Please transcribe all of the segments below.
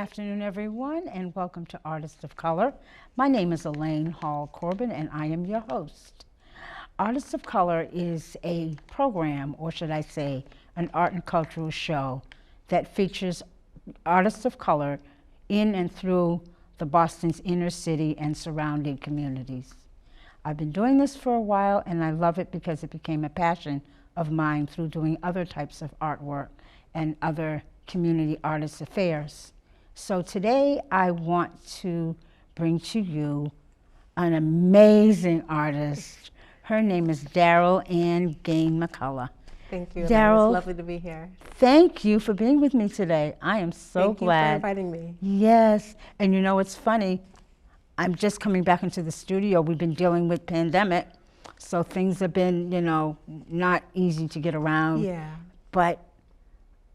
afternoon, everyone, and welcome to Artists of Color. My name is Elaine Hall-Corbin, and I am your host. Artists of Color is a program, or should I say, an art and cultural show that features artists of color in and through the Boston's inner city and surrounding communities. I've been doing this for a while, and I love it because it became a passion of mine through doing other types of artwork and other community artists' affairs. So today I want to bring to you an amazing artist. Her name is Darrell Ann Gane-McCalla. Thank you. Darrell, it's lovely to be here. Thank you for being with me today. I am so glad. Thank you for inviting me. Yes, and you know what's funny? I'm just coming back into the studio. We've been dealing with pandemic, so things have been, not easy to get around. Yeah. But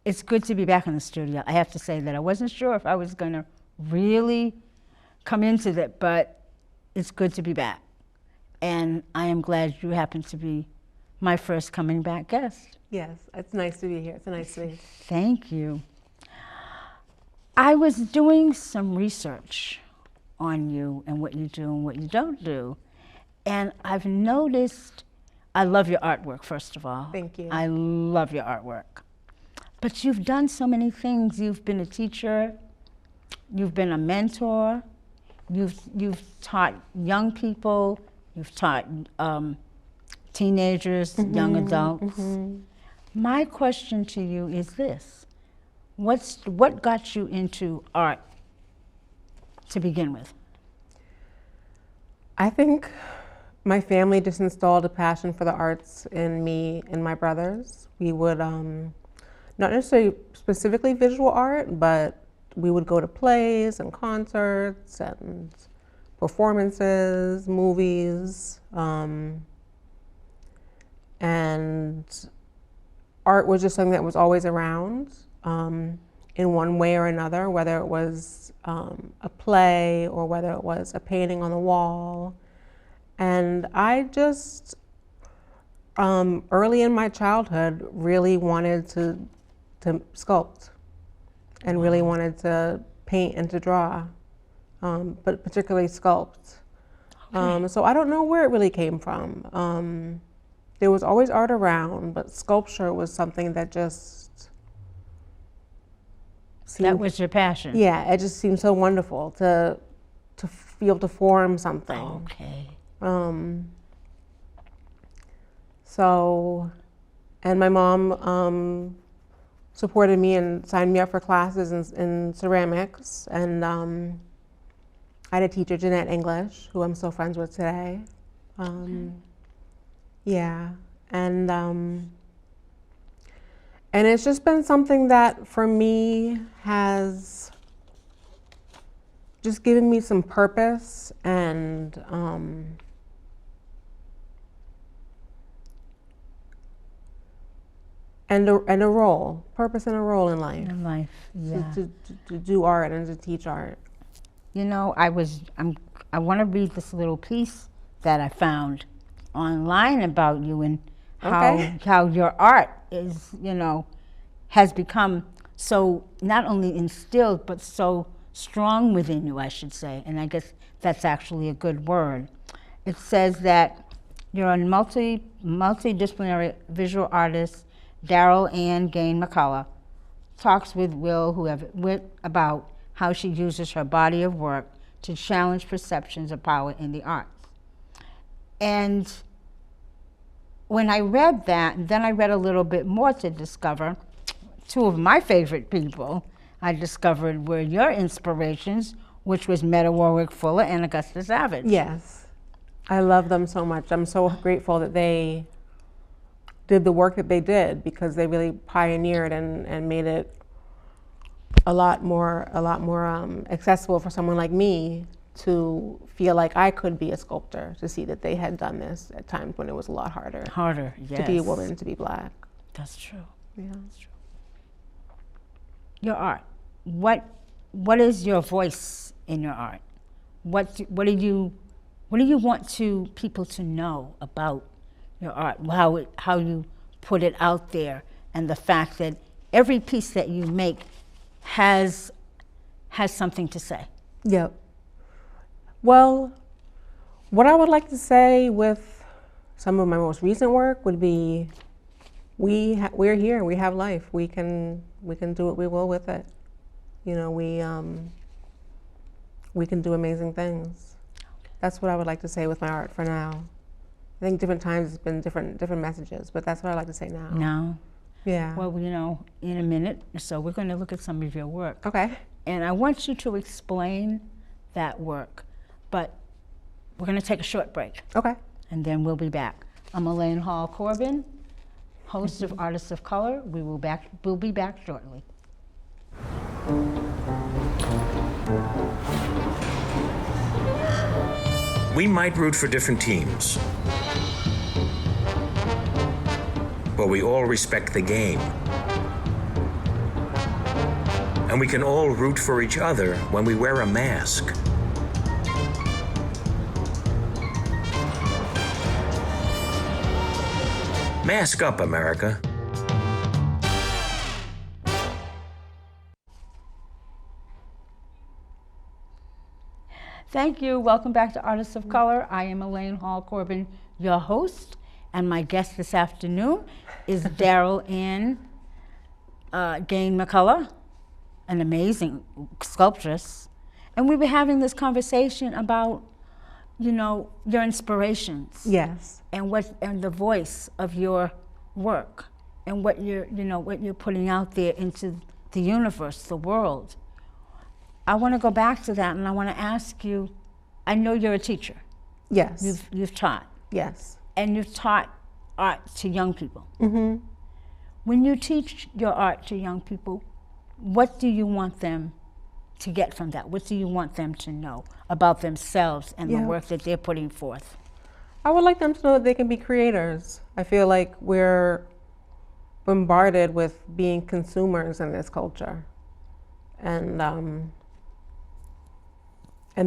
it's good to be back in the studio. I have to say that I wasn't sure if I was going to really come into that, but it's good to be back. And I am glad you happen to be my first coming back guest. Yes, it's nice to be here. It's a nice space. Thank you. I was doing some research on you and what you do and what you don't do. And I've noticed, I love your artwork, first of all. Thank you. I love your artwork. But you've done so many things. You've been a teacher, you've been a mentor, you've taught young people, you've taught teenagers, young adults. My question to you is this: what got you into art to begin with? I think my family just installed a passion for the arts in me and my brothers. We would, not necessarily specifically visual art, but we would go to plays and concerts and performances, movies, and art was just something that was always around in one way or another, whether it was a play or whether it was a painting on the wall. And I just, early in my childhood, really wanted to sculpt and really wanted to paint and to draw, but particularly sculpt. Okay. So I don't know where it really came from. There was always art around, but sculpture was something that just seemed, that was your passion? Yeah, it just seemed so wonderful to be able to form something. Okay. So, and my mom supported me and signed me up for classes in ceramics. And I had a teacher, Jeanette English, who I'm still friends with today. Yeah, and it's just been something that for me has just given me some purpose and a role, purpose and a role in life. In life, yeah. To do art and to teach art. You know, I want to read this little piece that I found online about you and how your art is, has become so not only instilled but so strong within you, I should say. And I guess that's actually a good word. It says that you're a multidisciplinary visual artist. Darrell Ann Gane-McCalla talks with Will about how she uses her body of work to challenge perceptions of power in the arts. And when I read that, then I read a little bit more to discover two of my favorite people I discovered were your inspirations, which was Meta Warwick Fuller and Augusta Savage. Yes, I love them so much. I'm so grateful that they did the work that they did, because they really pioneered and made it a lot more accessible for someone like me to feel like I could be a sculptor, to see that they had done this at times when it was a lot harder. Yes. To be a woman, to be Black. That's true. Yeah. That's true. Your art. What is your voice in your art? What do you want people to know about your art? How you put it out there, and the fact that every piece that you make has has something to say. Yep. Well, what I would like to say with some of my most recent work would be, we're here, we have life, we can do what we will with it. You know, we can do amazing things. That's what I would like to say with my art for now. I think different times it's been different messages, but that's what I like to say now. No. Yeah. Well, you know, in a minute, so we're going to look at some of your work. Okay. And I want you to explain that work, but we're going to take a short break. Okay. And then we'll be back. I'm Elaine Hall-Corbin, host of Artists of Color. We'll be back shortly. We might root for different teams, but we all respect the game. And we can all root for each other when we wear a mask. Mask up, America. Thank you. Welcome back to Artists of Color. I am Elaine Hall-Corbin, your host, and my guest this afternoon is Darrell Ann Gane-McCalla, an amazing sculptress. And we were having this conversation about, you know, your inspirations. Yes. And the voice of your work, and what you're putting out there into the universe, the world. I want to go back to that, and I want to ask you, I know you're a teacher. Yes. You've taught. Yes. And you've taught art to young people. Mm-hmm. When you teach your art to young people, what do you want them to get from that? What do you want them to know about themselves and the work that they're putting forth? I would like them to know that they can be creators. I feel like we're bombarded with being consumers in this culture. And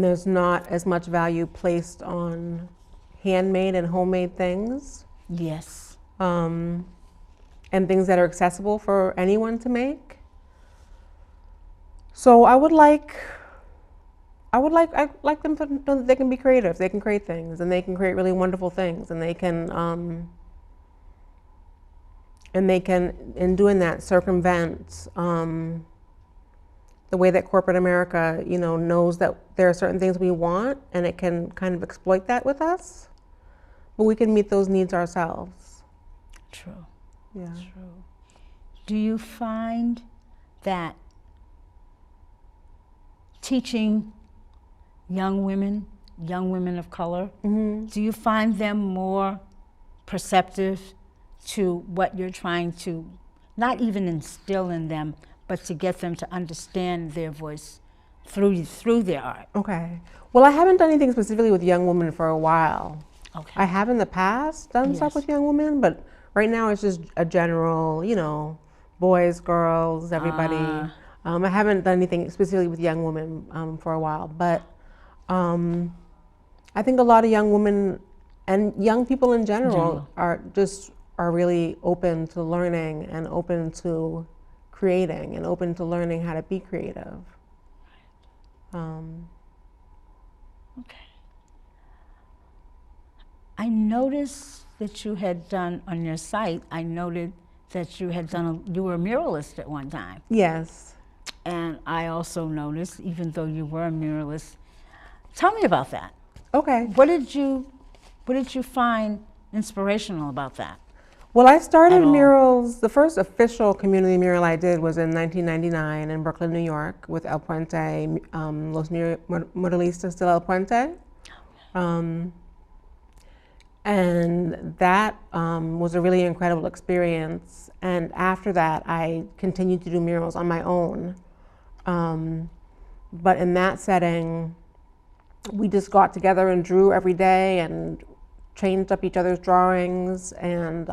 there's not as much value placed on handmade and homemade things. Yes. And things that are accessible for anyone to make. So I'd like them to know that they can be creative. They can create things, and they can create really wonderful things, and they can in doing that, circumvent the way that corporate America, you know, knows that there are certain things we want, and it can kind of exploit that with us. But we can meet those needs ourselves. True. Yeah. True. Do you find that teaching young women of color, do you find them more perceptive to what you're trying to, not even instill in them, but to get them to understand their voice through their art? Okay. Well, I haven't done anything specifically with young women for a while. Okay. I have in the past done stuff with young women, but right now it's just a general, you know, boys, girls, everybody. I haven't done anything specifically with young women for a while, but I think a lot of young women and young people in general are really open to learning and open to creating and open to learning how to be creative. Okay. I noticed that you had done on your site, I noted that you were a muralist at one time. Yes. And I also noticed, even though you were a muralist, tell me about that. Okay. What did you find inspirational about that? Well, I started murals, the first official community mural I did was in 1999 in Brooklyn, New York with El Puente, Los Muralistas de El Puente. And that was a really incredible experience. And after that, I continued to do murals on my own. But in that setting, we just got together and drew every day and changed up each other's drawings and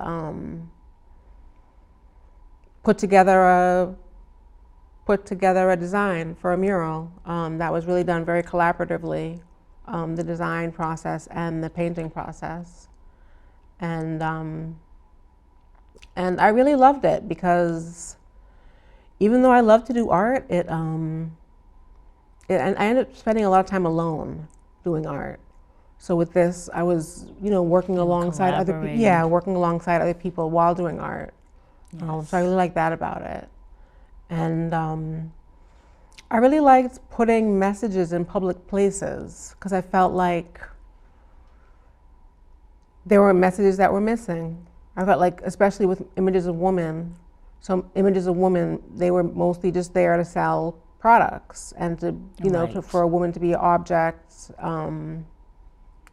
put together a design for a mural that was really done very collaboratively, the design process and the painting process. And I really loved it because even though I love to do art, and I ended up spending a lot of time alone doing art. So with this, I was, working alongside other people. collaborating. Yeah, working alongside other people while doing art. Yes. So I really like that about it. And I really liked putting messages in public places because I felt like there were messages that were missing. I felt like, especially with images of women, some images of women, they were mostly just there to sell products and to, Right. for a woman to be an object,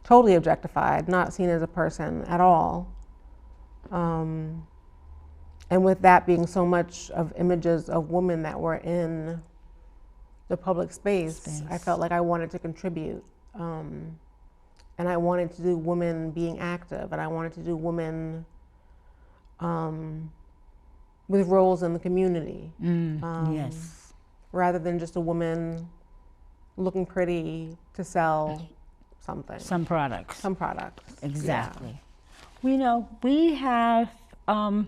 totally objectified, not seen as a person at all. And with that being so much of images of women that were in the public space, I felt like I wanted to contribute. And I wanted to do women being active, and I wanted to do women with roles in the community. Yes. Rather than just a woman looking pretty to sell something. Some products. Some products. Exactly. We have some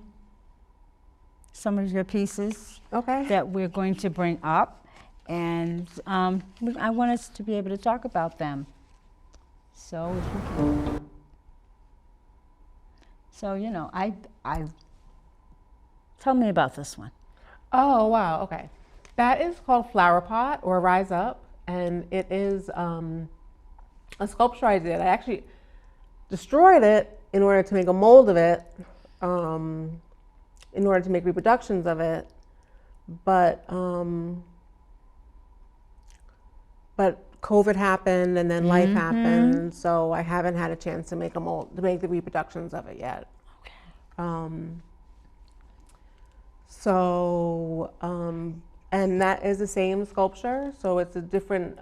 of your pieces Okay. that we're going to bring up, and I want us to be able to talk about them. So, if you can. So I tell me about this one. Oh, wow. Okay. That is called Flower Pot or Rise Up, and it is a sculpture I did. I actually destroyed it in order to make a mold of it, in order to make reproductions of it, but COVID happened and then life happened, so I haven't had a chance to make a mold, to make the reproductions of it yet. Okay. And that is the same sculpture, so it's a different,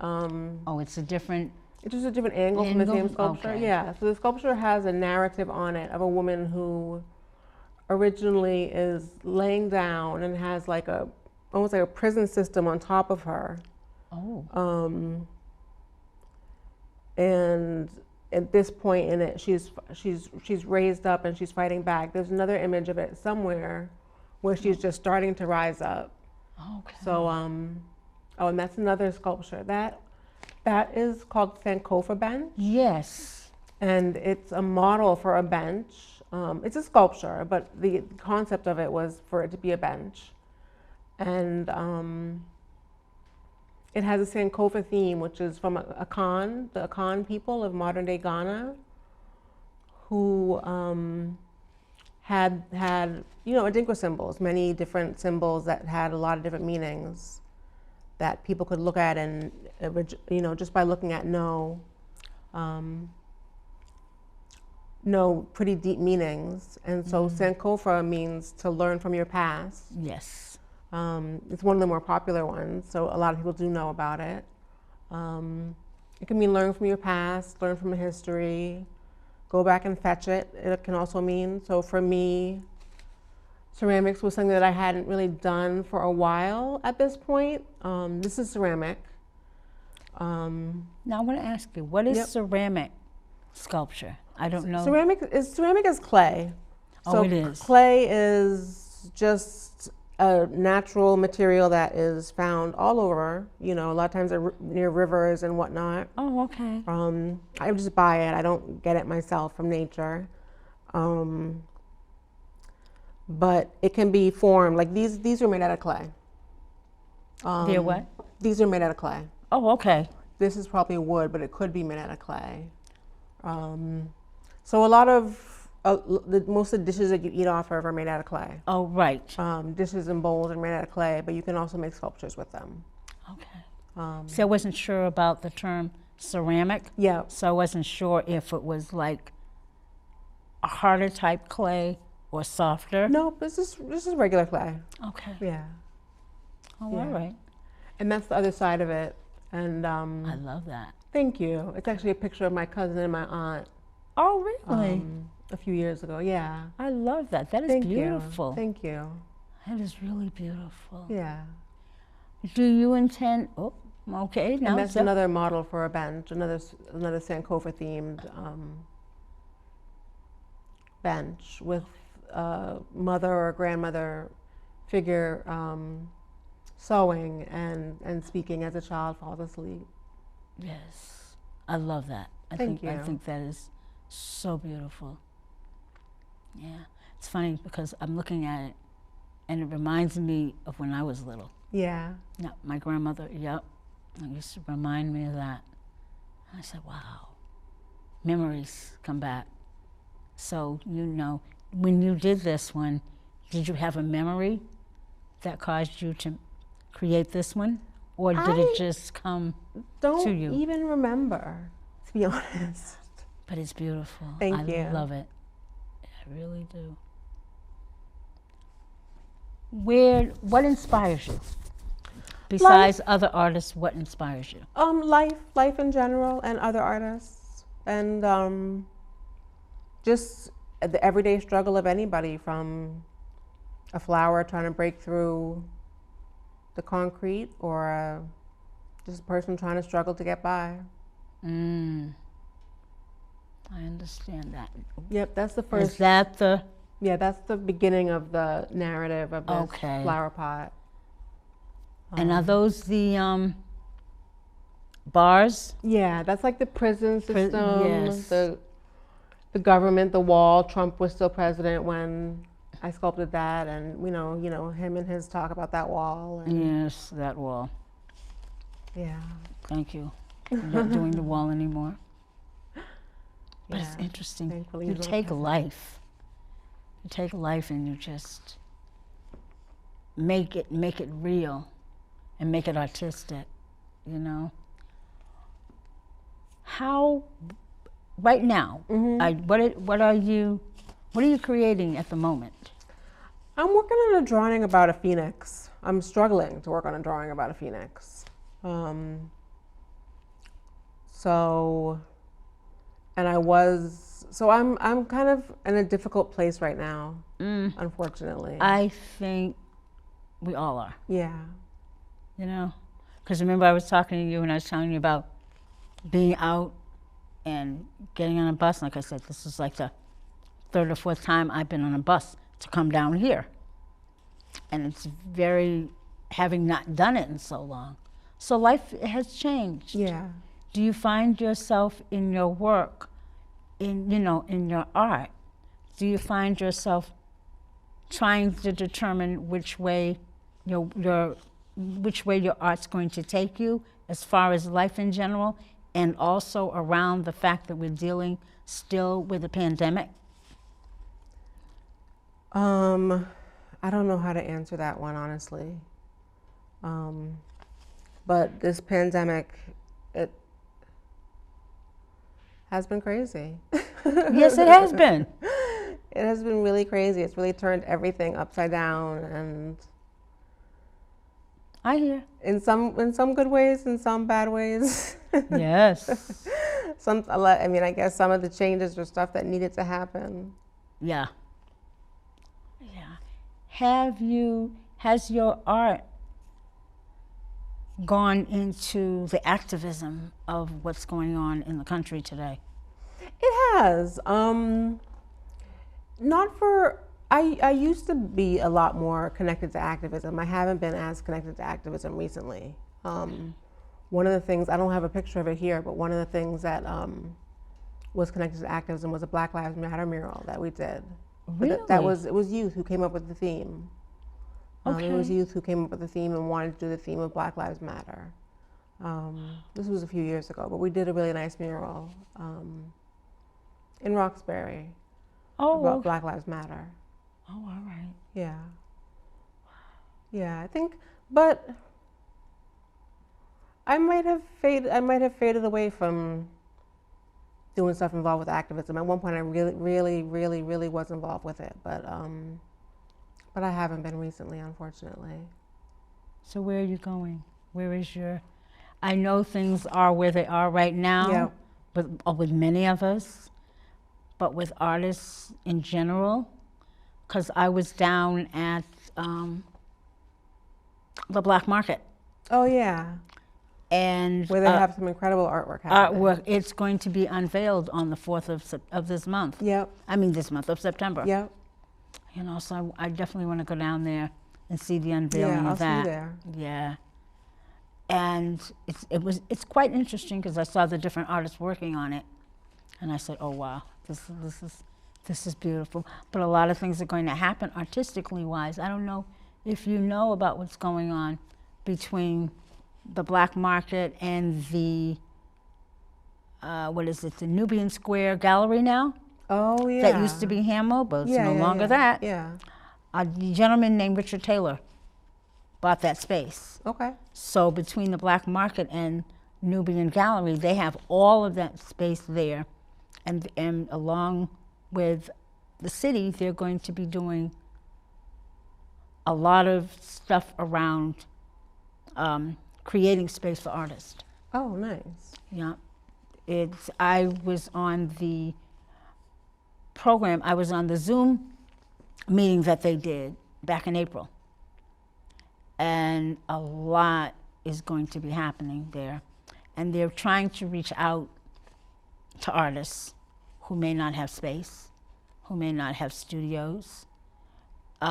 It's a different. it's just a different angle from the same Angle? sculpture. Okay. Yeah, so the sculpture has a narrative on it of a woman who originally is laying down and has like almost like a prison system on top of her. Oh. And at this point in it, she's raised up and she's fighting back. There's another image of it somewhere where she's just starting to rise up. Okay. So, and that's another sculpture. That is called Sankofa Bench, Yes. and it's a model for a bench. It's a sculpture, but the concept of it was for it to be a bench. And it has a Sankofa theme, which is from the Akan people of modern day Ghana, who had Adinkra symbols, many different symbols that had a lot of different meanings that people could look at and, just by looking at know pretty deep meanings. And so Sankofa means to learn from your past. Yes. It's one of the more popular ones, so a lot of people do know about it. It can mean learn from your past, learn from history, go back and fetch it. It can also mean, so for me, ceramics was something that I hadn't really done for a while at this point. This is ceramic. Now I want to ask you, what is ceramic sculpture? I don't know. Ceramic is clay. So it is. Clay is just a natural material that is found all over. A lot of times near rivers and whatnot. Oh, okay. I just buy it. I don't get it myself from nature. But it can be formed like these are made out of clay. They're what? These are made out of clay. Oh, okay. This is probably wood, but it could be made out of clay. So a lot of most of the dishes that you eat off of are made out of clay. Oh, right. Dishes and bowls are made out of clay, but you can also make sculptures with them. Okay. So I wasn't sure about the term ceramic. Yeah. So I wasn't sure if it was like a harder type clay or softer. No, this is regular clay. Okay. Yeah. Oh, Yeah. all right. And that's the other side of it. And I love that. thank you. It's actually a picture of my cousin and my aunt. Oh, really? A few years ago. Yeah. I love that. That is Thank beautiful. you. Thank you. That is really beautiful. Yeah. Do you intend? Oh, okay. Now And that's another model for a bench. Another Sankofa themed bench with a mother or grandmother figure sewing and speaking as a child falls asleep. Yes, I love that. I Thank think you. that is so beautiful. Yeah, it's funny because I'm looking at it, and it reminds me of when I was little. Yeah. Yeah, my grandmother. Yep, it used to remind me of that. I said, "Wow, memories come back." So when you did this one, did you have a memory that caused you to create this one, or did it just come Don't to you? even remember, to be honest. But it's beautiful. Thank you. I love it. I really do. What inspires you? Besides other artists, what inspires you? Life in general, and other artists, and just the everyday struggle of anybody, from a flower trying to break through the concrete, or just a person trying to struggle to get by. I understand that. Yep, that's the first. Is that the? Yeah, that's the beginning of the narrative of this Okay. flower pot. And are those the bars? Yeah, that's like the prison system, yes. the government, the wall. Trump was still president when I sculpted that, and you know him and his talk about that wall. And Yes, that wall. yeah, Thank you. I'm not doing the wall anymore. But it's Yeah, interesting. thankfully You he's not take president. life. You take life and you just make it real and make it artistic, you know? How right now, what are you creating at the moment? I'm working on a drawing about a phoenix. I'm struggling to work on a drawing about a phoenix. I'm kind of in a difficult place right now, unfortunately. I think we all are, Yeah. you know? Because remember I was talking to you and I was telling you about being out and getting on a bus. Like I said, this is like the third or fourth time I've been on a bus to come down here. And it's having not done it in so long. So life has changed. Yeah. Do you find yourself in your work, in your art, do you find yourself trying to determine which way your art's going to take you as far as life in general, and also around the fact that we're dealing still with a pandemic? I don't know how to answer that one, honestly. But this pandemic, it has been crazy. Yes, it has been. It has been really crazy. It's really turned everything upside down, and I hear. in some good ways, in some bad ways. Yes. I guess some of the changes are stuff that needed to happen. Yeah. Has your art gone into the activism of what's going on in the country today? It has. I used to be a lot more connected to activism. I haven't been as connected to activism recently. One of the things, I don't have a picture of it here, but one of the things that was connected to activism was a Black Lives Matter mural that we did. Really? It was youth who came up with the theme. Okay. It was youth who came up with the theme and wanted to do the theme of Black Lives Matter. This was a few years ago, but we did a really nice mural in Roxbury about Black Lives Matter. Oh, all right. Yeah. Yeah, I think, but I might have faded away from doing stuff involved with activism. At one point, I really was involved with it, but I haven't been recently, unfortunately. So where are you going? Where is your? I know things are where they are right now, with many of us, but with artists in general, because I was down at the Black Market. Oh yeah. And where they have some incredible artwork happening. Artwork. It's going to be unveiled on the 4th of this month. Yep. I mean this month of September. Yep. So I definitely want to go down there and see the unveiling Yeah, I'll of see you that. there. Yeah. And it's quite interesting because I saw the different artists working on it, and I said, "Oh wow, this is beautiful." But a lot of things are going to happen artistically wise. I don't know if you know about what's going on between the Black Market and the the Nubian Square Gallery now. Oh, yeah. That used to be Hamo, but it's Yeah, no yeah, longer yeah. that. Yeah. A gentleman named Richard Taylor bought that space. Okay. So between the Black Market and Nubian Gallery, they have all of that space there. And along with the city, they're going to be doing a lot of stuff around creating space for artists. Oh, nice. Yeah. I was on the program, I was on the Zoom meeting that they did back in April. And a lot is going to be happening there. And they're trying to reach out to artists who may not have space, who may not have studios,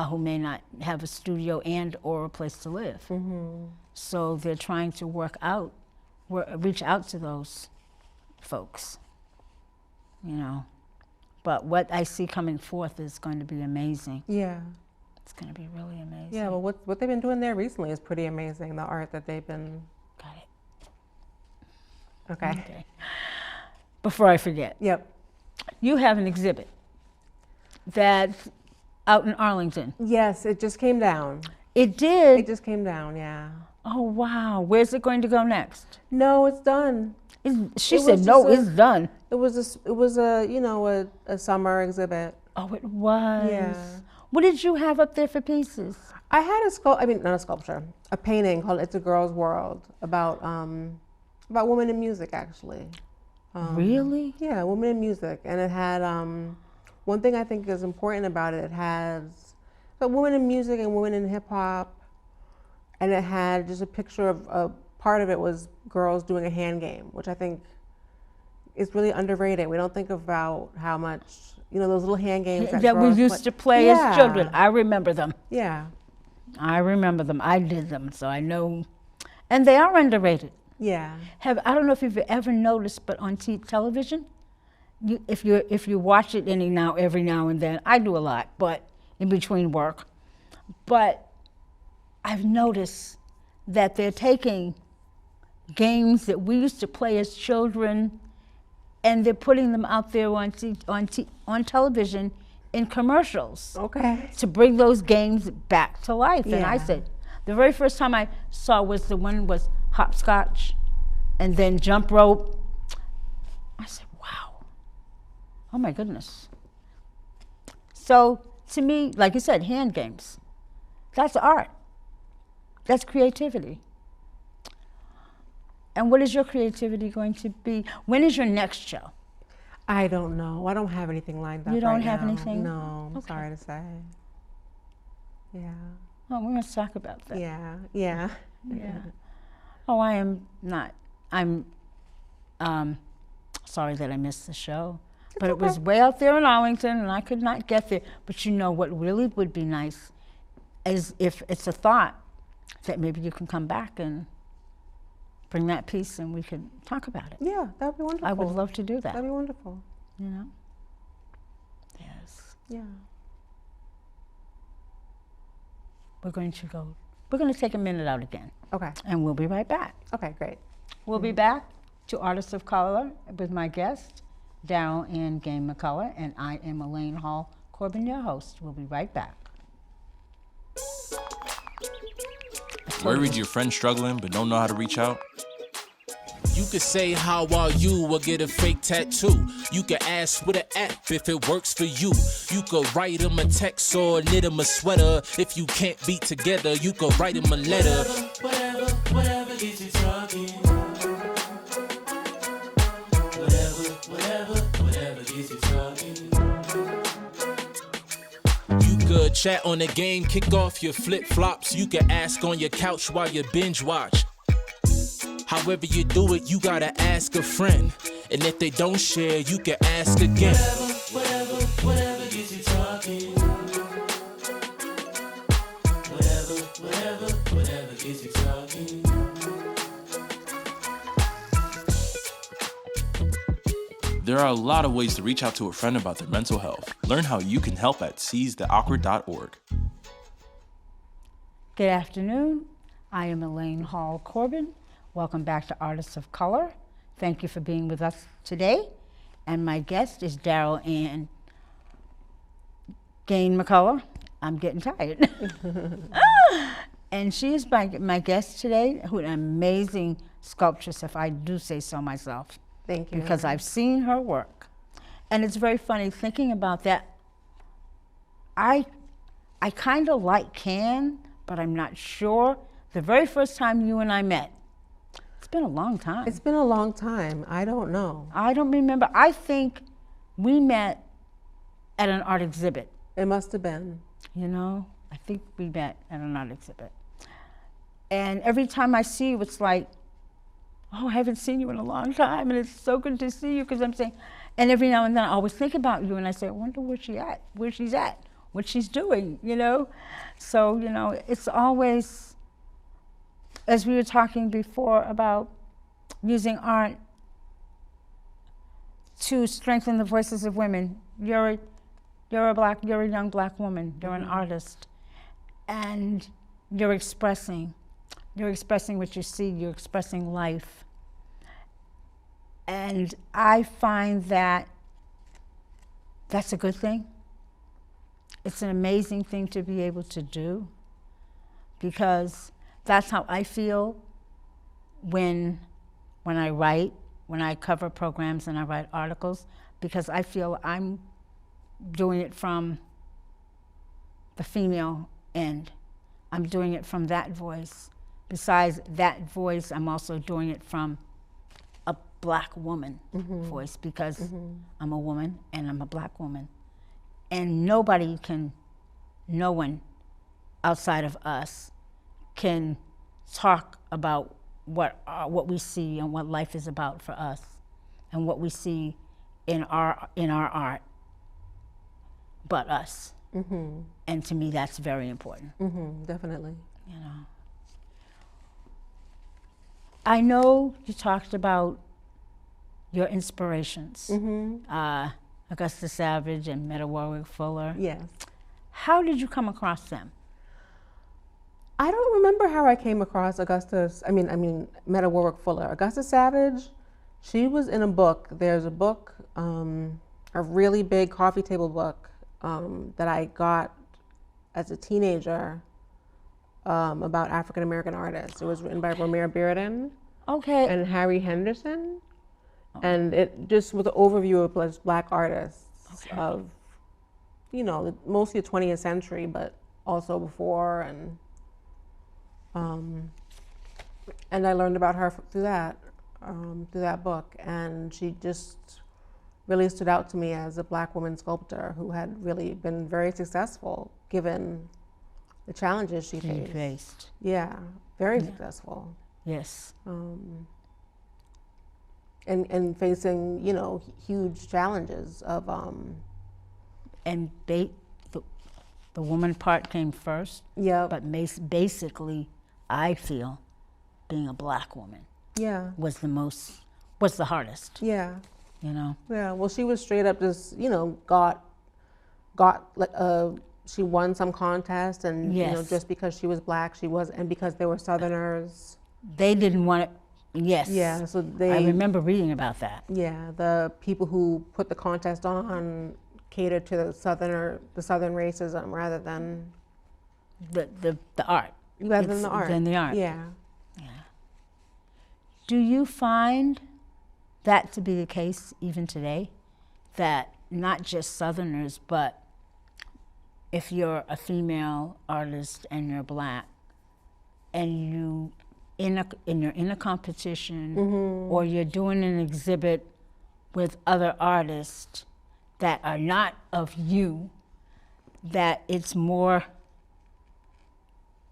who may not have a studio and or a place to live. Mm-hmm. So they're trying to reach out to those folks, you know. But what I see coming forth is going to be amazing. Yeah. It's going to be really amazing. Yeah, well, what they've been doing there recently is pretty amazing, the art that they've been... Got it. Okay. Before I forget, Yep. you have an exhibit that's out in Arlington. Yes, it just came down. It did? It just came down, yeah. Oh, wow. Where's it going to go next? No, it's done. She It said, was no, just it's done. It was a you know, a summer exhibit. Oh, it was? Yeah. What did you have up there for pieces? I had not a sculpture, a painting called "It's a Girl's World" about women in music, actually. Really? Yeah, women in music, and it had one thing I think is important about it. It has women in music and women in hip hop, and it had just a picture of part of it was girls doing a hand game, which I think is really underrated. We don't think about how much, you know, those little hand games that we used to play as children. I remember them. Yeah. I remember them. I did them, so I know. And they are underrated. Yeah. I don't know if you've ever noticed, but on television, if you watch it every now and then, I do a lot, but in between work. But I've noticed that they're taking games that we used to play as children, and they're putting them out there on television in commercials. Okay. To bring those games back to life. Yeah. And I said, the very first time I saw was hopscotch, and then jump rope. I said, wow. Oh my goodness. So to me, like you said, hand games. That's art. That's creativity. And what is your creativity going to be? When is your next show? I don't know. I don't have anything lined up. You don't right have now. anything? No, I'm Okay. sorry to say. Yeah. Oh, we're going to talk about that. Yeah. Yeah. Yeah. Oh, I'm sorry that I missed the show. But it was way out there in Arlington, and I could not get there. But you know what really would be nice is if it's a thought that maybe you can come back and bring that piece and we could talk about it. Yeah, that would be wonderful. I would love to do that. That'd be wonderful. You know? Yes. Yeah. We're going to take a minute out again, Okay. and we'll be right back. Okay, great. We'll be back to Artists of Color with my guest, Darrell Ann Gane-McCalla, and I am Elaine Hall-Corbin, your host. We'll be right back. Worried your friend's struggling but don't know how to reach out? You could say, how are you, or get a fake tattoo. You could ask with an app if it works for you. You could write him a text or knit him a sweater. If you can't be together, you could write him a letter. Whatever gets you talking. Whatever gets you talking. You could chat on the game, kick off your flip-flops. You could ask on your couch while you binge watch. However you do it, you gotta ask a friend. And if they don't share, you can ask again. Whatever gets you talking. There are a lot of ways to reach out to a friend about their mental health. Learn how you can help at seizetheawkward.org. Good afternoon. I am Elaine Hall-Corbin. Welcome back to Artists of Color. Thank you for being with us today. And my guest is Darrell Ann Gane-McCalla. I'm getting tired. And she is my guest today, who an amazing sculptress, if I do say so myself. Thank you. Because I've seen her work. And it's very funny thinking about that. I kind of like can, but I'm not sure. The very first time you and I met, it's been a long time. It's been a long time. I don't know. I don't remember. I think we met at an art exhibit. It must have been. You know, I think we met at an art exhibit. And every time I see you, it's like, oh, I haven't seen you in a long time, and it's so good to see you, because I'm saying, and every now and then I always think about you, and I say, I wonder where she's at, what she's doing, you know? So, you know, it's always, as we were talking before about using art to strengthen the voices of women. You're a young black woman, you're an artist, and you're expressing what you see, you're expressing life. And I find that that's a good thing. It's an amazing thing to be able to do, because that's how I feel when I write, when I cover programs and I write articles, because I feel I'm doing it from the female end. I'm doing it from that voice. Besides that voice, I'm also doing it from a black woman voice, because I'm a woman and I'm a black woman. And no one outside of us can talk about what we see and what life is about for us, and what we see in our art, but us. And to me, that's very important. Definitely. You know, I know you talked about your inspirations, Augusta Savage and Meta Warwick Fuller. Yes. How did you come across them? I don't remember how I came across Meta Warwick Fuller. Augusta Savage, she was in a book. There's a book, a really big coffee table book that I got as a teenager about African American artists. It was written by Romare Bearden and Harry Henderson. And it just was an overview of black artists of, you know, mostly the 20th century, but also before. And I learned about her through that book. And she just really stood out to me as a black woman sculptor who had really been very successful given the challenges she faced. Yeah, very successful. Yes. And facing, you know, huge challenges of And the woman part came first. Yeah. But basically, I feel being a black woman was the hardest. Yeah. You know. Yeah. Well, she was straight up just, you know, she won some contest, and you know, just because she was black, and because they were Southerners. They didn't want it. Yes. Yeah. So I remember reading about that. Yeah. The people who put the contest on catered to the Southern racism rather than the art. Rather than the art. Than the art. Yeah. Yeah. Do you find that to be the case even today? That not just Southerners, but if you're a female artist and you're black, and you're in a competition, or you're doing an exhibit with other artists that are not of you, that it's more,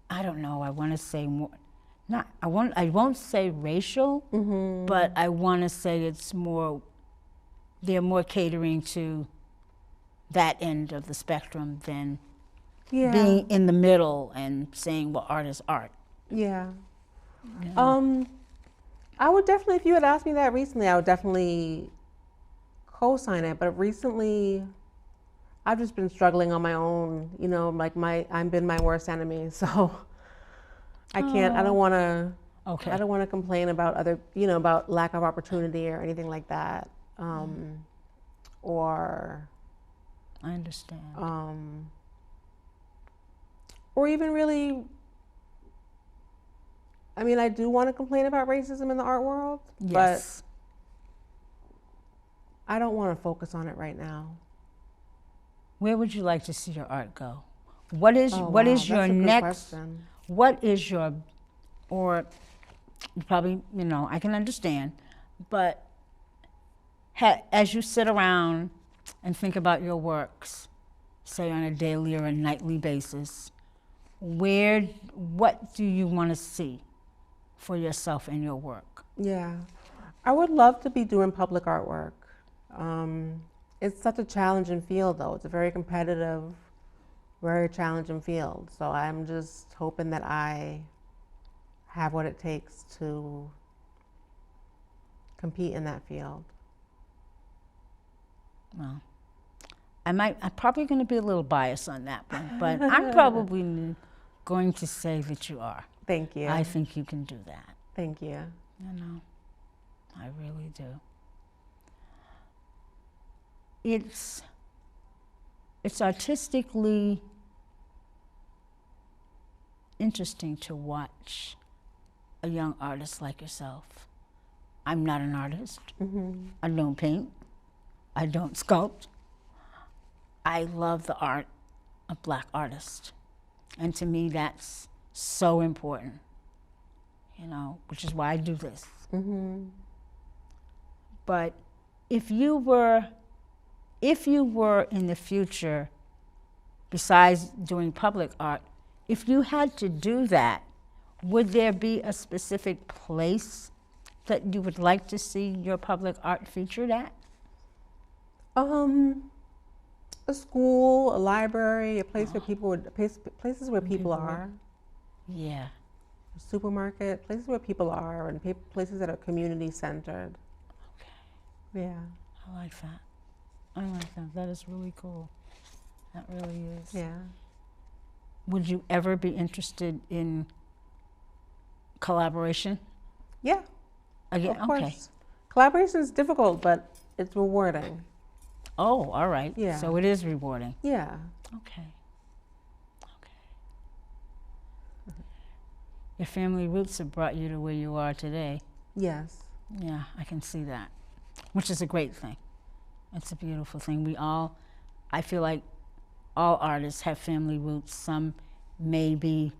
I don't know, I want to say more, I won't say racial, but I want to say it's more, they're more catering to that end of the spectrum than being in the middle and saying, well, art is art. Yeah. I would definitely, if you had asked me that recently, I would definitely co-sign it, but recently I've just been struggling on my own, you know, like I've been my worst enemy, so I can't, I don't want to, Okay. I don't want to complain about other, you know, about lack of opportunity or anything like that, or I understand. or even really, I mean, I do want to complain about racism in the art world, Yes. but I don't want to focus on it right now. Where would you like to see your art go? What is Oh, what wow, is your that's a good next? question. What is your, or you probably, you know, I can understand, but as you sit around and think about your works, say on a daily or a nightly basis, what do you want to see for yourself in your work? Yeah, I would love to be doing public artwork. It's such a challenging field, though. It's a very competitive, very challenging field. So I'm just hoping that I have what it takes to compete in that field. Well, I'm probably going to be a little biased on that one, but I'm probably going to say that you are. Thank you. I think you can do that. Thank you. You know, I really do. It's artistically interesting to watch a young artist like yourself. I'm not an artist. I don't paint. I don't sculpt. I love the art of Black artists. And to me, that's so important, you know, which is why I do this. But if you were in the future, besides doing public art, if you had to do that, would there be a specific place that you would like to see your public art featured at? A school, a library, a place where people would, places where people are, Yeah. a supermarket, places where people are, and places that are community centered. Okay. Yeah. I like that. I like that. That is really cool. That really is. Yeah. Would you ever be interested in collaboration? Yeah. Again, Of course. okay. Collaboration is difficult, but it's rewarding. Oh, all right. Yeah. So it is rewarding. Yeah. Okay. Okay. Your family roots have brought you to where you are today. Yes. Yeah, I can see that, which is a great thing. It's a beautiful thing. I feel like all artists have family roots. Some may be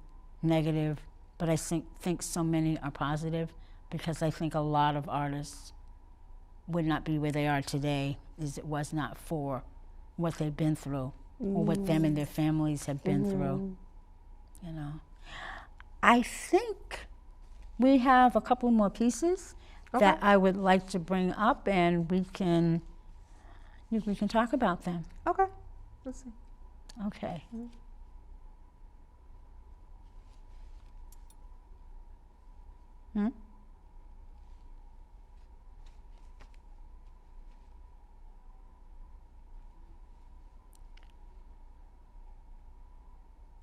negative, but I think so many are positive, because I think a lot of artists would not be where they are today if it was not for what they've been through or what them and their families have been through, you know. I think we have a couple more pieces that I would like to bring up, and we can talk about them. Okay. Let's see. Okay.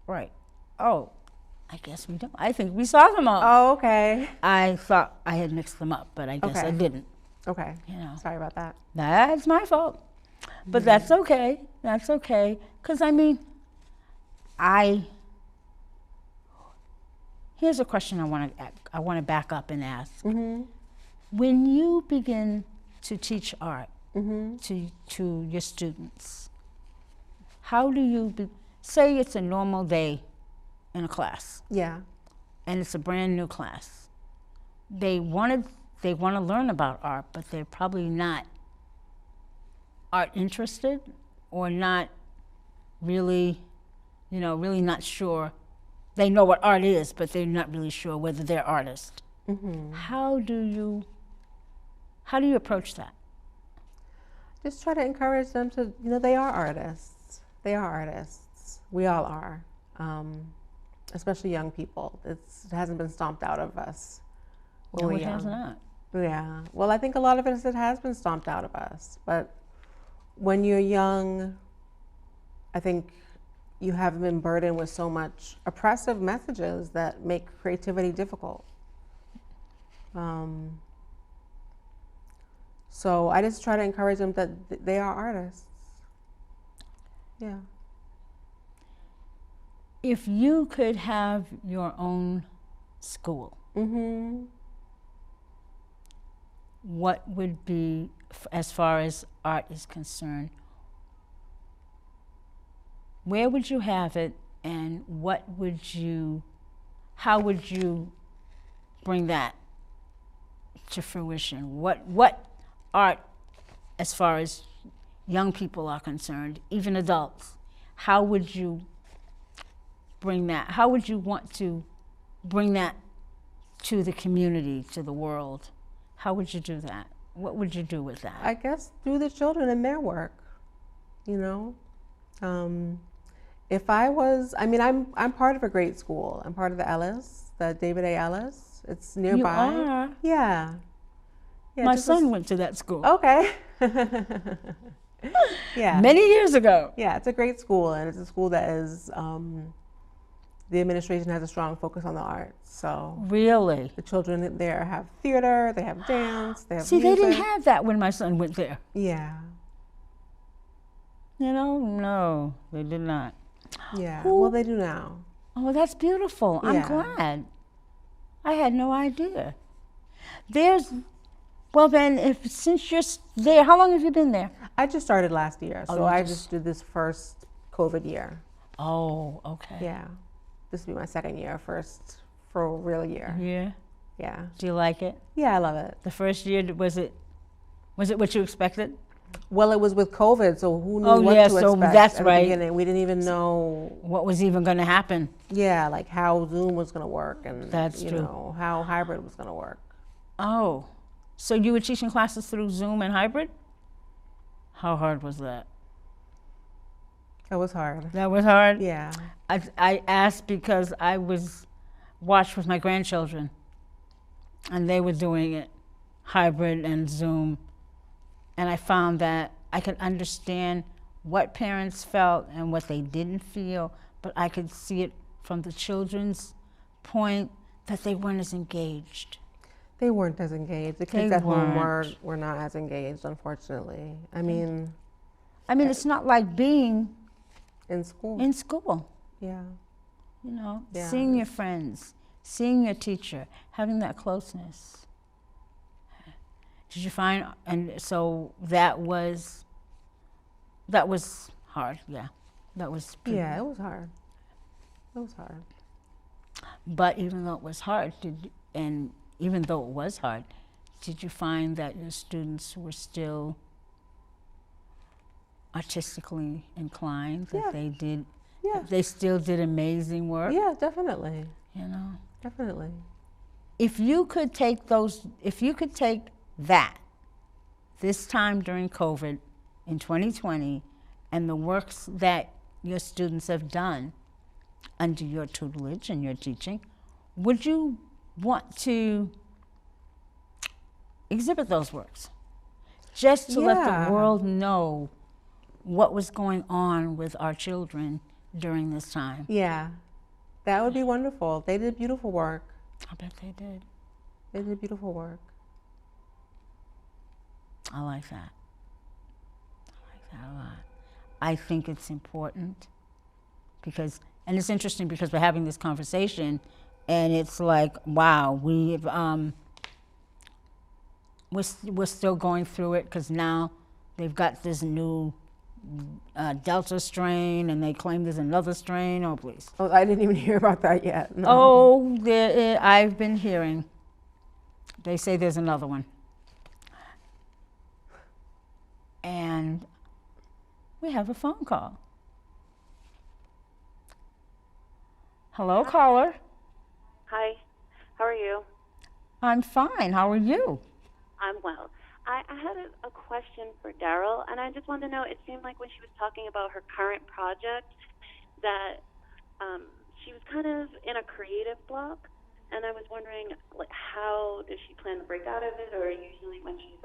Right. Oh, I guess we don't. I think we saw them all. Oh, okay. I thought I had mixed them up, but I guess I Okay. didn't. Okay. You know. Sorry about that. That's my fault. But that's okay. That's okay. Because, I mean, here's a question I want to back up and ask. When you begin to teach art to your students, how do you, say it's a normal day in a class, Yeah. and it's a brand new class. They want to learn about art, but they're probably not art interested, or not really, really not sure. They know what art is, but they're not really sure whether they're artists. How do you approach that? Just try to encourage them to, they are artists. They are artists. We all are. Especially young people. It hasn't been stomped out of us. No, it has not. Yeah. Well, I think a lot of it has been stomped out of us, but when you're young, I think you haven't been burdened with so much oppressive messages that make creativity difficult. So I just try to encourage them that they are artists. Yeah. If you could have your own school, what would be, as far as art is concerned, where would you have it, and how would you bring that to fruition? What art, as far as young people are concerned, even adults, how would you bring that? How would you want to bring that to the community, to the world? How would you do that? What would you do with that? I guess through the children and their work, you know. If I was, I mean, I'm part of a great school. I'm part of the Ellis, the David A. Ellis. It's nearby. You are? Yeah. My son went to that school. Okay. Yeah. Many years ago. Yeah, it's a great school, and it's a school that is, the administration has a strong focus on the arts. So Really? the children there have theater, they have dance, they have See, music. they didn't have that when my son went there. Yeah. You know, no, they did not. Yeah. Well, they do now. Oh, that's beautiful. I'm Yeah. glad. I had no idea. Well then, since you're there, how long have you been there? I just started last year, so you I just- just did this first COVID year. Oh, okay. Yeah. This will be my second year, first for a real year. Yeah. Yeah. Do you like it? Yeah, I love it. The first year, was it what you expected? Well, it was with COVID, so who knew Oh, what yeah, to so expect that's at right. the beginning. We didn't even know, What was even going to happen? yeah, like how Zoom was going to work and, That's you true. know, how hybrid was going to work. Oh, so you were teaching classes through Zoom and hybrid? How hard was that? It was hard. That was hard? Yeah. I asked because I watched with my grandchildren, and they were doing it hybrid and Zoom, and I found that I could understand what parents felt and what they didn't feel, but I could see it from the children's point that they weren't as engaged. They weren't as engaged. The kids They at home weren't. were not as engaged, unfortunately. I mean, It's not like being in school. in school, Yeah. you know, Yeah. seeing your friends, seeing your teacher, having that closeness. Did you find, and so that was hard, yeah. That was pretty, Yeah, it was hard. It was hard. But even though it was hard, did you find that your students were still artistically inclined, that Yeah. they did, Yeah. they still did amazing work, Yeah, definitely. you know? Definitely. If you could take that, this time during COVID in 2020, and the works that your students have done under your tutelage and your teaching, would you want to exhibit those works? Just to let Yeah. the world know what was going on with our children during this time. Yeah. That would be wonderful. They did beautiful work. I bet they did. They did beautiful work. I like that. I like that a lot. I think it's important because, and it's interesting because we're having this conversation, and it's like, wow, we're still going through it because now they've got this new Delta strain, and they claim there's another strain. Oh, please. Oh, I didn't even hear about that yet. No. Oh, I've been hearing. They say there's another one. And we have a phone call. Hello, caller. Hi, how are you? I'm fine. How are you? I'm well. I had a question for Darrell, and I just wanted to know, it seemed like when she was talking about her current project that she was kind of in a creative block, and I was wondering, like, how does she plan to break out of it, or usually when she's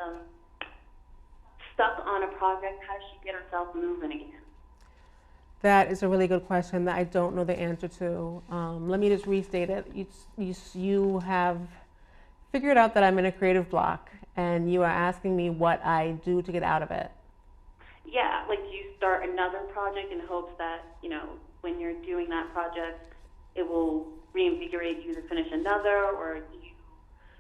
stuck on a project, how does she get herself moving again? That is a really good question that I don't know the answer to. Let me just restate it. You have figured out that I'm in a creative block, and you are asking me what I do to get out of it. Yeah, like, do you start another project in hopes that, when you're doing that project, it will reinvigorate you to finish another, or do you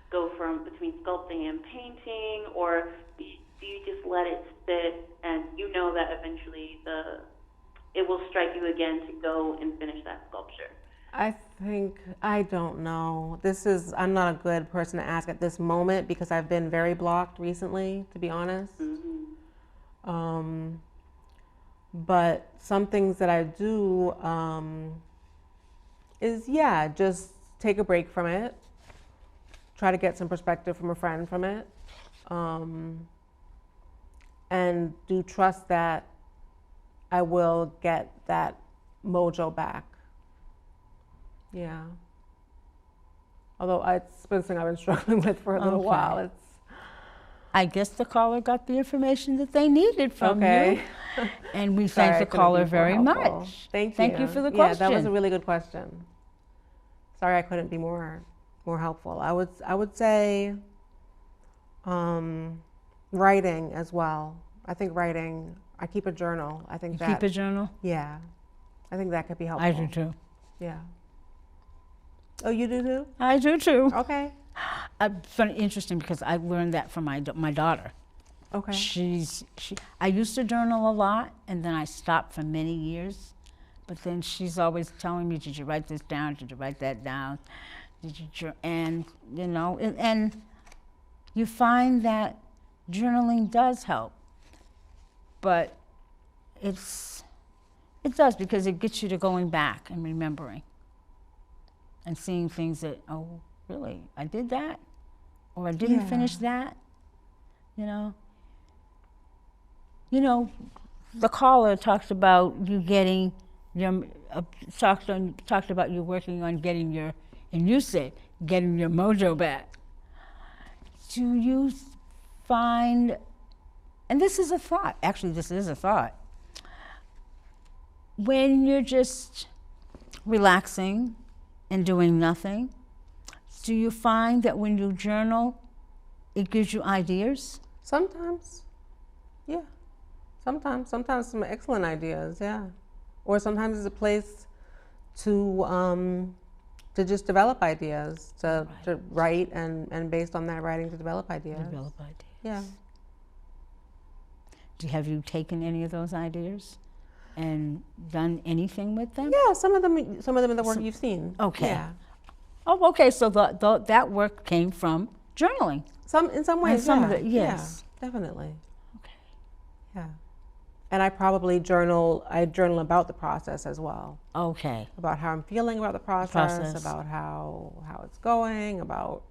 go between sculpting and painting, or do you just let it sit and that eventually it will strike you again to go and finish that sculpture? I don't know. I'm not a good person to ask at this moment because I've been very blocked recently, to be honest. Mm-hmm. But some things that I do is, just take a break from it, try to get some perspective from a friend from it, and do trust that I will get that mojo back. Yeah. Although it's been something I've been struggling with for a little while. I guess the caller got the information that they needed from you. And we thank the caller very much. Thank you for the question. Yeah, that was a really good question. Sorry I couldn't be more helpful. I would say writing as well. I think writing, I keep a journal. I think keep a journal? Yeah. I think that could be helpful. I do too. Yeah. Oh, you do too? I do too. Okay. Funny, interesting, because I learned that from my daughter. Okay. I used to journal a lot, and then I stopped for many years. But then she's always telling me, "Did you write this down? Did you write that down? Did you?" And and you find that journaling does help, but it does, because it gets you to going back and remembering and seeing things that, oh, really, I did that, or I didn't finish that. The caller talked about you getting talked about you working on getting and you said getting your mojo back. Do you find, and this is a thought, actually this is a thought, when you're just relaxing and doing nothing, do you find that when you journal, it gives you ideas? Sometimes, yeah. Sometimes some excellent ideas, yeah. Or sometimes it's a place to just develop ideas, to write and based on that writing to develop ideas. Yeah. Have you taken any of those ideas and done anything with them? Yeah, some of them in the work you've seen. Okay. Yeah. Oh, okay. So that work came from journaling. In some ways, and some of it, yes. Yeah, definitely. Okay. Yeah. And I probably journal about the process as well. Okay. About how I'm feeling about the process. About how it's going, about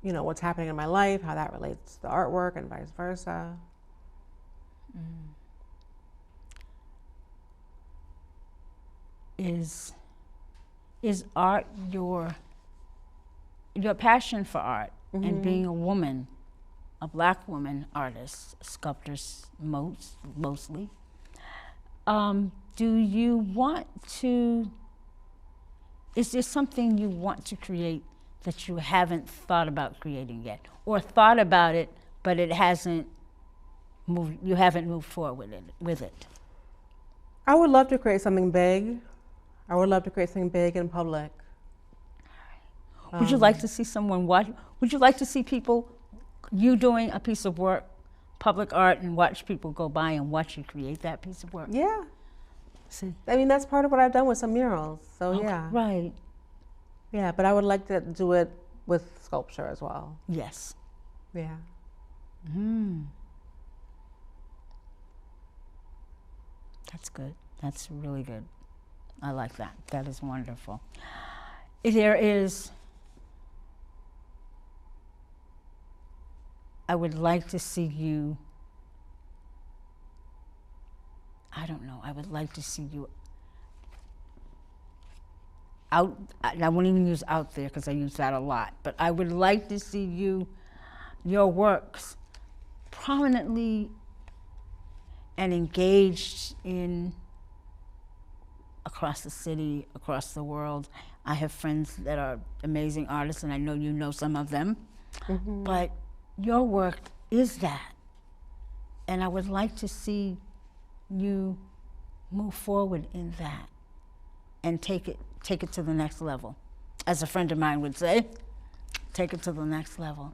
what's happening in my life, how that relates to the artwork and vice versa. Is art your passion for art, and being a woman, a Black woman artist, sculptors mostly, do you want to, is there something you want to create that you haven't thought about creating yet, or thought about it but it hasn't moved, you haven't moved forward with it? I would love to create something big. I would love to create something big in public. Would you like to see someone watch? Would you like to see you doing a piece of work, public art, and watch people go by and watch you create that piece of work? Yeah. See? I mean, that's part of what I've done with some murals. So okay. Yeah. Right. Yeah, but I would like to do it with sculpture as well. Yes. Yeah. That's good. That's really good. I like that. That is wonderful. I would like to see you, I don't know, I would like to see you out, I won't even use out there because I use that a lot, but I would like to see your works prominently and engaged in across the city, across the world. I have friends that are amazing artists, and I know you know some of them. But your work is that. And I would like to see you move forward in that and take it to the next level. As a friend of mine would say, take it to the next level.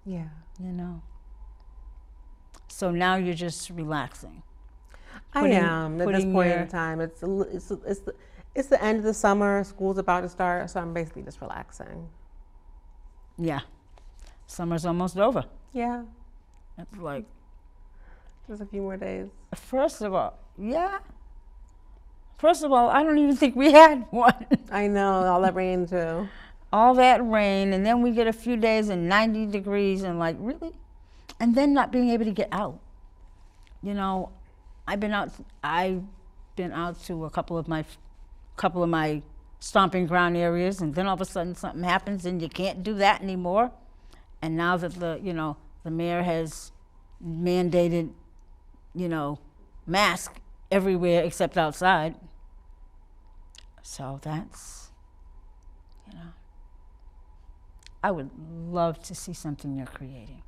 Yeah. You know. So now you're just relaxing. I am at this point in time. It's the end of the summer. School's about to start, so I'm basically just relaxing. Yeah. Summer's almost over. Yeah. It's like, just a few more days. First of all, yeah. First of all, I don't even think we had one. I know, all that rain too. All that rain, and then we get a few days and 90 degrees, and like, really? And then not being able to get out. You know, I've been out to a couple of my stomping ground areas, and then all of a sudden something happens and you can't do that anymore. And now that the mayor has mandated, mask everywhere except outside. So that's, I would love to see something you're creating.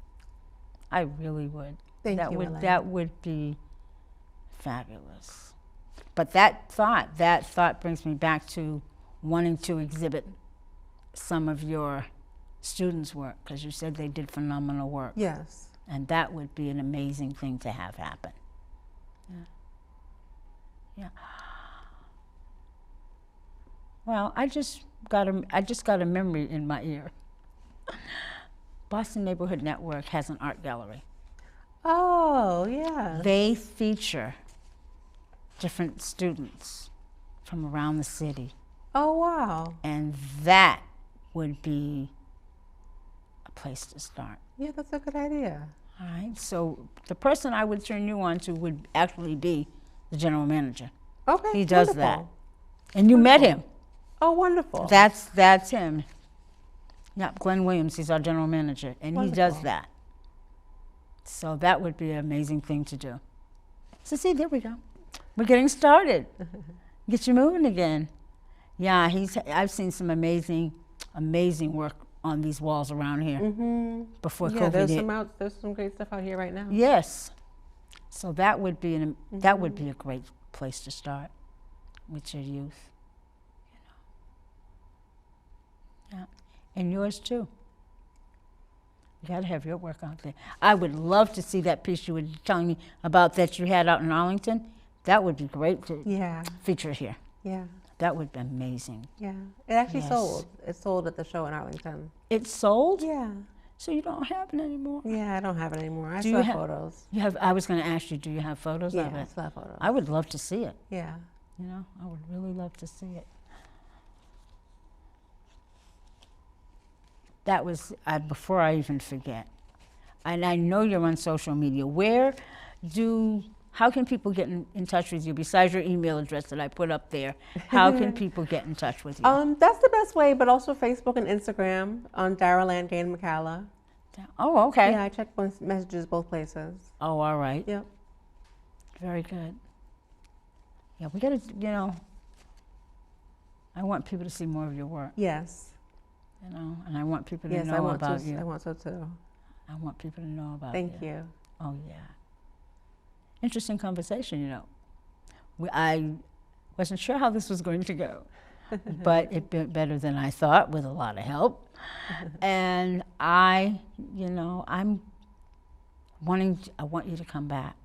I really would. Thank you, Elaine. That would be fabulous. But that thought brings me back to wanting to exhibit some of your students' work, because you said they did phenomenal work. Yes. And that would be an amazing thing to have happen. Yeah. Well, I just got a memory in my ear. Boston Neighborhood Network has an art gallery. Oh, yeah. They feature different students from around the city. Oh, wow. And that would be a place to start. Yeah, that's a good idea. All right, so the person I would turn you on to would actually be the general manager. Okay, He does wonderful. that. And you met him. Oh, wonderful. That's him. Yep, Glenn Williams, he's our general manager, and he does Wonderful. that. So that would be an amazing thing to do. So see, there we go. We're getting started. Get you moving again. Yeah, I've seen some amazing work on these walls around here before Yeah, COVID. there's some great stuff out here right now. Yes. So that would be that would be a great place to start with your youth. Yeah. And yours too. You got to have your work out there. I would love to see that piece you were telling me about that you had out in Arlington. That would be great to feature here. Yeah. That would be amazing. Yeah. It actually Yes. sold. It sold at the show in Arlington. It sold? Yeah. So you don't have it anymore? Yeah, I don't have it anymore. I Do still you have have- photos. You have. I was going to ask you, do you have photos Yeah, of I it? still have photos. I would love to see it. Yeah. I would really love to see it. That was, before I even forget. And I know you're on social media. How can people get in touch with you besides your email address that I put up there? How can people get in touch with you? That's the best way, but also Facebook and Instagram on Darrell Ann Gane-McCalla. Oh, okay. Yeah, I check messages both places. Oh, all right. Yep. Very good. Yeah, we got to, I want people to see more of your work, Yes. and I want people to Yes, I know want about to. you. I want so too. I want people to know about you. Thank you. Oh, yeah. Interesting conversation, I wasn't sure how this was going to go, but it went better than I thought with a lot of help. And I want you to come back.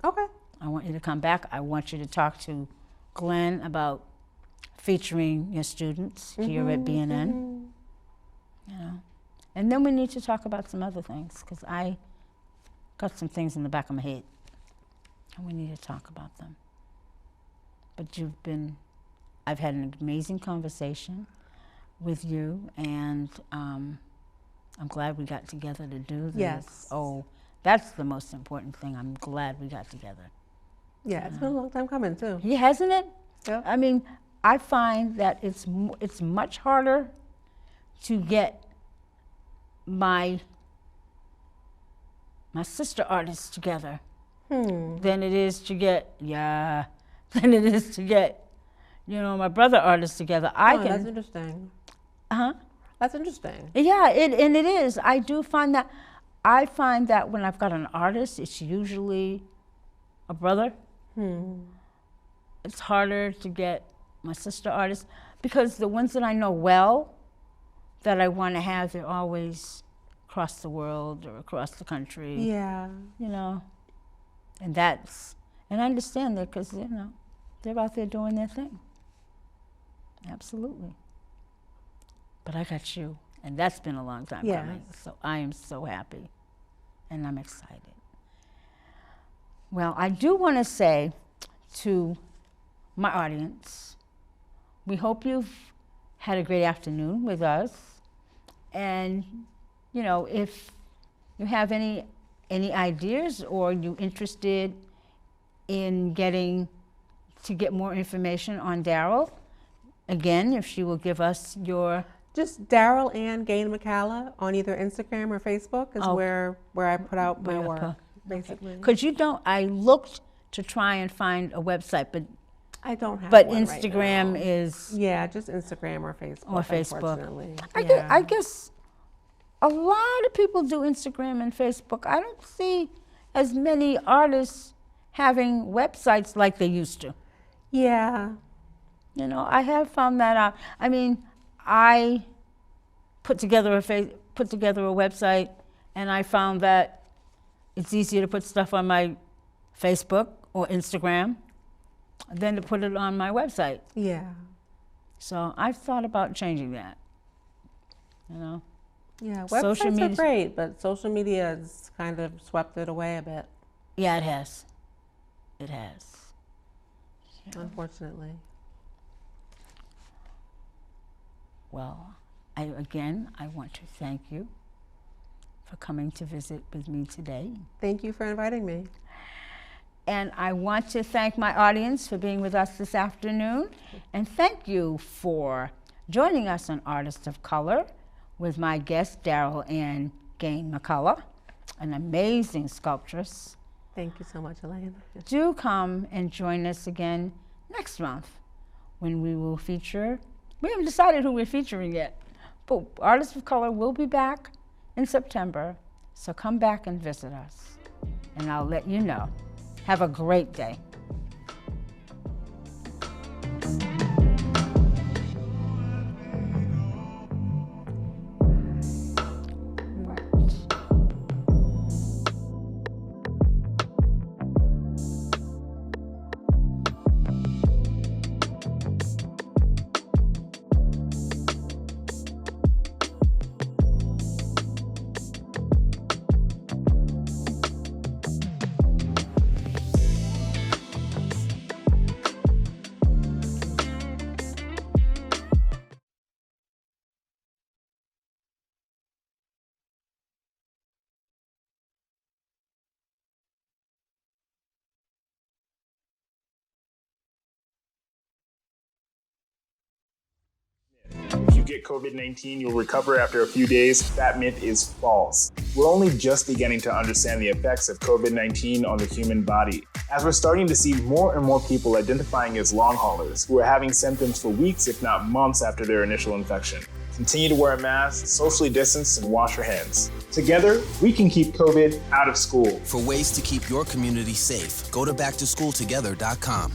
Okay. I want you to come back. I want you to talk to Glenn about featuring your students here at BNN. And then we need to talk about some other things, because I got some things in the back of my head, and we need to talk about them. But I've had an amazing conversation with you, and I'm glad we got together to do this. Yes. Oh, that's the most important thing. I'm glad we got together. Yeah, it's been a long time coming too. Yeah, hasn't it? Yep. I mean, I find that it's much harder to get my my sister artists together than it is to get my brother artists together. That's interesting. Huh? That's interesting. Yeah, and it is. I find that when I've got an artist, it's usually a brother. It's harder to get my sister artists because the ones that I know well, that I want to have, they're always across the world or across the country. Yeah. And I understand that because, they're out there doing their thing. Absolutely. But I got you, and that's been a long time coming. So I am so happy, and I'm excited. Well, I do want to say to my audience, we hope you've had a great afternoon with us. And, if you have any ideas or you're interested in to get more information on Darrell, again, if she will give us your... Just Darrell Ann Gane-McCalla on either Instagram or Facebook is where I put out my work, basically. Because I looked to try and find a website, but I don't have but one Instagram right now. is... Yeah, just Instagram or Facebook. Unfortunately. I guess a lot of people do Instagram and Facebook. I don't see as many artists having websites like they used to. Yeah. I have found that out. I mean, I put together a website, and I found that it's easier to put stuff on my Facebook or Instagram than to put it on my website. Yeah. So I've thought about changing that. Yeah, websites are great, but social media has kind of swept it away a bit. Yeah, it has. It has. Unfortunately. Well, I want to thank you for coming to visit with me today. Thank you for inviting me. And I want to thank my audience for being with us this afternoon. And thank you for joining us on Artist of Color with my guest, Darrell Ann Gane-McCalla, an amazing sculptress. Thank you so much, Elaine. Do come and join us again next month when we will feature, we haven't decided who we're featuring yet, but Artists of Color will be back in September. So come back and visit us, and I'll let you know. Have a great day. If you get COVID-19, you'll recover after a few days. That myth is false. We're only just beginning to understand the effects of COVID-19 on the human body, as we're starting to see more and more people identifying as long haulers who are having symptoms for weeks, if not months after their initial infection. Continue to wear a mask, socially distance, and wash your hands. Together, we can keep COVID out of school. For ways to keep your community safe, go to backtoschooltogether.com.